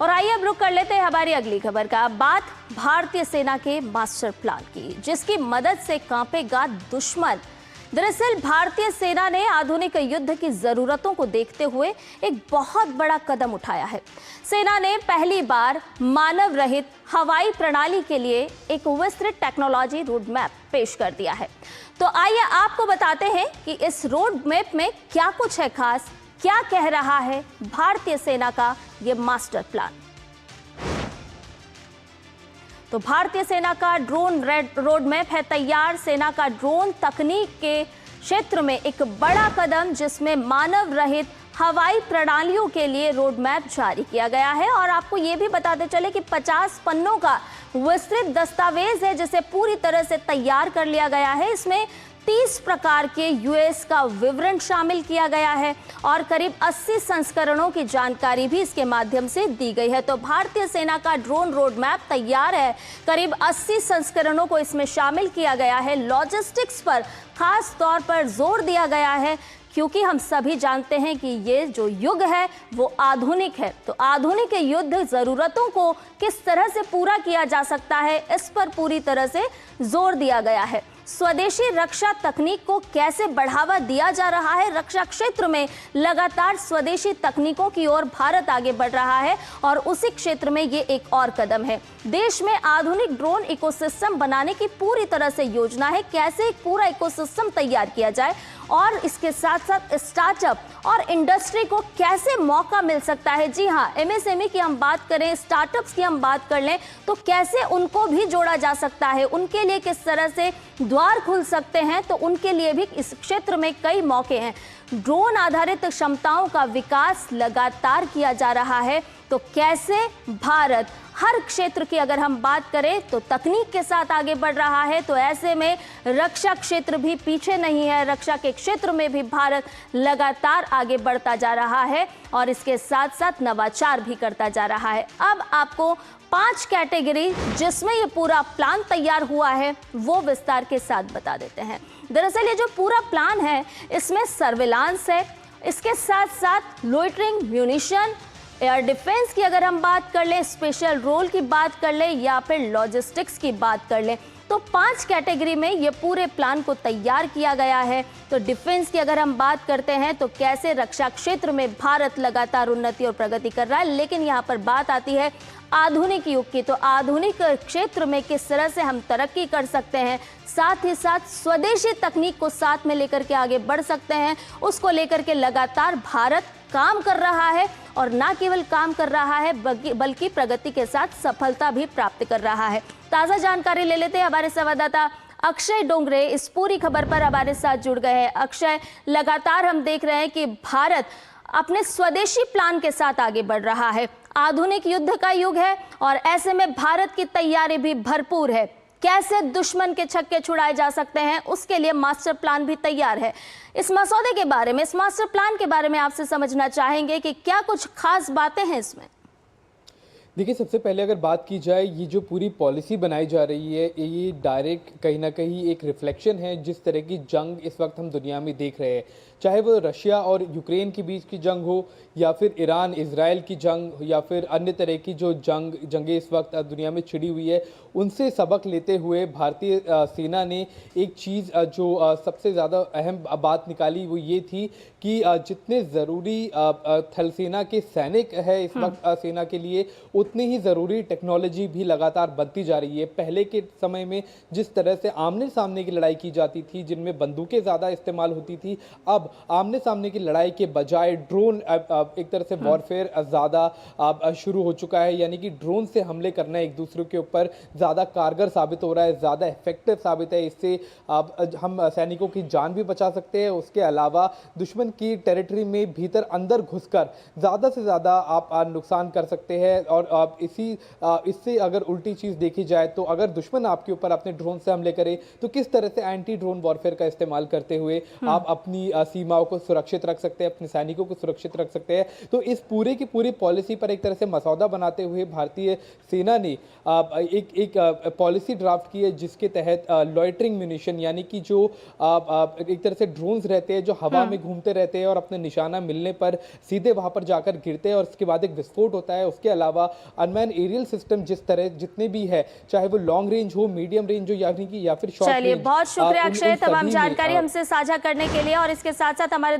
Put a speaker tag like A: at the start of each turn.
A: और आइए अब रुक कर लेते हैं हमारी अगली खबर का। बात भारतीय सेना के मास्टर प्लान की, जिसकी मदद से कांपेगा दुश्मन। दरअसल भारतीय सेना ने आधुनिक युद्ध की जरूरतों को देखते हुए एक बहुत बड़ा कदम उठाया है। सेना ने पहली बार मानव रहित हवाई प्रणाली के लिए एक विस्तृत टेक्नोलॉजी रोड मैप पेश कर दिया है। तो आइए आपको बताते हैं कि इस रोड मैप में क्या कुछ है खास, क्या कह रहा है भारतीय सेना का ये मास्टर प्लान। तो भारतीय सेना का ड्रोन रोड मैप है तैयार। सेना का ड्रोन तकनीक के क्षेत्र में एक बड़ा कदम, जिसमें मानव रहित हवाई प्रणालियों के लिए रोड मैप जारी किया गया है। और आपको ये भी बताते चले कि 50 पन्नों का विस्तृत दस्तावेज है, जिसे पूरी तरह से तैयार कर लिया गया है। इसमें 30 प्रकार के यूएस का विवरण शामिल किया गया है और करीब 80 संस्करणों की जानकारी भी इसके माध्यम से दी गई है। तो भारतीय सेना का ड्रोन रोड मैप तैयार है। करीब 80 संस्करणों को इसमें शामिल किया गया है। लॉजिस्टिक्स पर खास तौर पर जोर दिया गया है, क्योंकि हम सभी जानते हैं कि ये जो युग है वो आधुनिक है। तो आधुनिक युद्ध जरूरतों को किस तरह से पूरा किया जा सकता है, इस पर पूरी तरह से जोर दिया गया है। स्वदेशी रक्षा तकनीक को कैसे बढ़ावा दिया जा रहा है। रक्षा क्षेत्र में लगातार स्वदेशी तकनीकों की ओर भारत आगे बढ़ रहा है और उसी क्षेत्र में ये एक और कदम है। देश में आधुनिक ड्रोन इकोसिस्टम बनाने की पूरी तरह से योजना है। कैसे एक पूरा इकोसिस्टम तैयार किया जाए और इसके साथ साथ स्टार्टअप और इंडस्ट्री को कैसे मौका मिल सकता है। जी हाँ, एमएसएमई की हम बात करें, स्टार्टअप्स की हम बात कर लें, तो कैसे उनको भी जोड़ा जा सकता है, उनके लिए किस तरह से द्वार खुल सकते हैं। तो उनके लिए भी इस क्षेत्र में कई मौके हैं। ड्रोन आधारित क्षमताओं का विकास लगातार किया जा रहा है। तो कैसे भारत हर क्षेत्र की अगर हम बात करें तो तकनीक के साथ आगे बढ़ रहा है, तो ऐसे में रक्षा क्षेत्र भी पीछे नहीं है। रक्षा के क्षेत्र में भी भारत लगातार आगे बढ़ता जा रहा है और इसके साथ साथ नवाचार भी करता जा रहा है। अब आपको 5 कैटेगरी जिसमें ये पूरा प्लान तैयार हुआ है वो विस्तार के साथ बता देते हैं। दरअसल ये जो पूरा प्लान है इसमें सर्विलांस है, इसके साथ साथ लोइटरिंग म्यूनिशन, एयर डिफेंस की अगर हम बात कर लें, स्पेशल रोल की बात कर लें या फिर लॉजिस्टिक्स की बात कर लें, तो 5 कैटेगरी में ये पूरे प्लान को तैयार किया गया है। तो डिफेंस की अगर हम बात करते हैं तो कैसे रक्षा क्षेत्र में भारत लगातार उन्नति और प्रगति कर रहा है, लेकिन यहाँ पर बात आती है आधुनिक युग की। तो आधुनिक क्षेत्र में किस तरह से हम तरक्की कर सकते हैं, साथ ही साथ स्वदेशी तकनीक को साथ में लेकर के आगे बढ़ सकते हैं, उसको लेकर के लगातार भारत काम कर रहा है। और ना केवल काम कर रहा है बल्कि प्रगति के साथ सफलता भी प्राप्त कर रहा है। ताज़ा जानकारी ले लेते हैं, हमारे संवाददाता अक्षय डोंगरे इस पूरी खबर पर हमारे साथ जुड़ गए हैं। अक्षय, लगातार हम देख रहे हैं कि भारत अपने स्वदेशी प्लान के साथ आगे बढ़ रहा है। आधुनिक युद्ध का युग है और ऐसे में भारत की तैयारी भी भरपूर है। कैसे दुश्मन के छक्के छुड़ाए जा सकते हैं, उसके लिए मास्टर प्लान भी तैयार है। इस मसौदे के बारे में, इस मास्टर प्लान के बारे में आपसे समझना चाहेंगे कि क्या कुछ खास बातें हैं इसमें।
B: देखिए, सबसे पहले अगर बात की जाए, ये जो पूरी पॉलिसी बनाई जा रही है ये डायरेक्ट कहीं ना कहीं एक रिफ्लेक्शन है जिस तरह की जंग इस वक्त हम दुनिया में देख रहे हैं, चाहे वो रशिया और यूक्रेन के बीच की जंग हो या फिर ईरान इजराइल की जंग या फिर अन्य तरह की जो जंगें इस वक्त दुनिया में छिड़ी हुई है, उनसे सबक लेते हुए भारतीय सेना ने एक चीज़ जो सबसे ज़्यादा अहम बात निकाली वो ये थी कि जितने ज़रूरी थल सेना के सैनिक है इस वक्त सेना के लिए, उतनी ही ज़रूरी टेक्नोलॉजी भी लगातार बनती जा रही है। पहले के समय में जिस तरह से आमने सामने की लड़ाई की जाती थी, जिनमें बंदूकें ज़्यादा इस्तेमाल होती थी, अब आमने सामने की लड़ाई के बजाय ड्रोन एक तरह से वॉरफेयर ज़्यादा शुरू हो चुका है। यानी कि ड्रोन से हमले करना एक दूसरे के ऊपर ज़्यादा कारगर साबित हो रहा है, ज़्यादा इफेक्टिव साबित है। इससे हम सैनिकों की जान भी बचा सकते हैं। उसके अलावा दुश्मन की टेरिटरी में भीतर अंदर घुसकर ज़्यादा से ज़्यादा आप नुकसान कर सकते हैं। और इससे अगर उल्टी चीज़ देखी जाए तो अगर दुश्मन आपके ऊपर अपने ड्रोन से हमले करे तो किस तरह से एंटी ड्रोन वॉरफेयर का इस्तेमाल करते हुए आप अपनी सीमाओं को सुरक्षित रख सकते हैं, अपने सैनिकों को सुरक्षित रख सकते हैं। तो इस पूरे की पूरी पॉलिसी पर एक तरह से मसौदा बनाते हुए भारतीय सेना ने एक पॉलिसी ड्राफ्ट की है, जिसके तहत लॉइटरिंग म्यूनिशन यानी कि जो एक तरह से ड्रोन्स रहते हैं जो हवा में घूमते रहते हैं और अपने निशाना मिलने पर सीधे वहां पर जाकर गिरते हैं और उसके बाद एक विस्फोट होता है। उसके अलावा अनमैन एरियल सिस्टम जितने भी है, चाहे वो लॉन्ग रेंज हो, मीडियम रेंज हो या फिर शॉर्ट रेंज।
A: चलिए, बहुत शुक्रिया अक्षय तमाम जानकारी हमसे साझा करने के लिए। और इसके साथ साथ हमारे